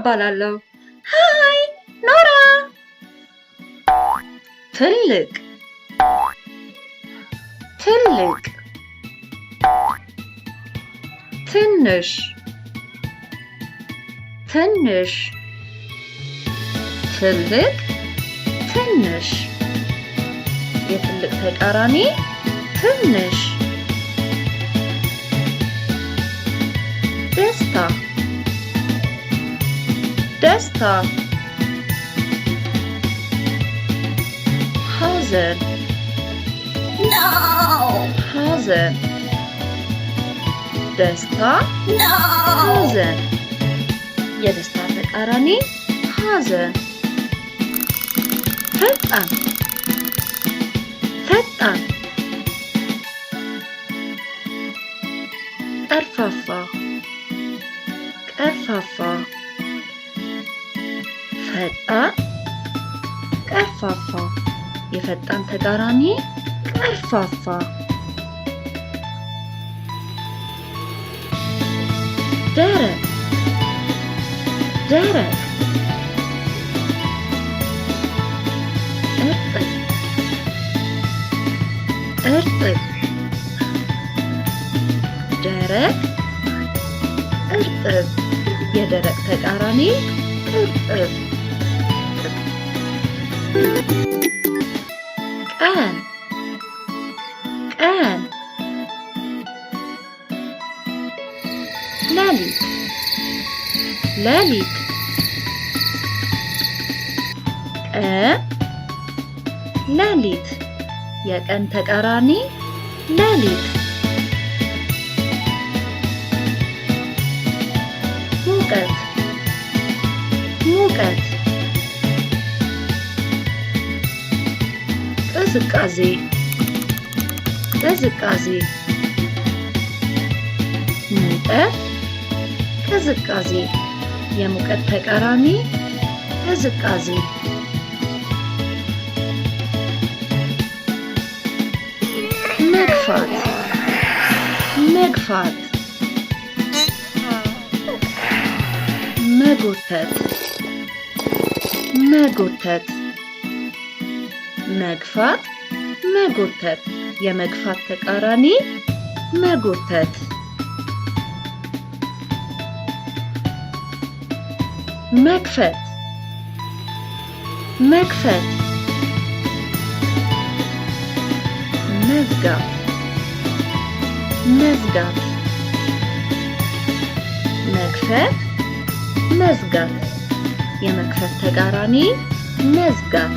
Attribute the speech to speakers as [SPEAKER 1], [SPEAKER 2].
[SPEAKER 1] እባላለሁ። ሃይ ኖራ። ትልቅ ትልቅ ትንሽ ትንሽ ትልቅ ትንሽ የትልቅ ተቃራኒ ትንሽ ደስታ ደስታ ሐዘን ሐዘን ደስታ ሐዘን የደስታ ተቃራኒ ሐዘን ፈጣን ፈጣን ቀርፋፋ ቀርፋፋ ፈጣን ቀርፋፋ የፈጣን ተቃራኒ ቀርፋፋ ደረቅ ደረቅ እርጥብ እርጥብ ደረቅ እርጥብ የደረቅ ተቃራኒ እርጥብ ቀን ቀን ሌሊት ሌሊት ቀን ሌሊት የቀን ተቃራኒ ሌሊት ሙቀት ሙቀት ቅዝቃዜ ቅዝቃዜ ሙቀት ቅዝቃዜ የሙቀት ተቃራኒ ቅዝቃዜ መግፋት መግፋት መጎተት መጎተት መግፋት መጎተት የመግፋት ተቃራኒ መጎተት መክፈት መክፈት መዝጋት መዝጋት መክፈት መዝጋት የመክፈት ተቃራኒ መዝጋት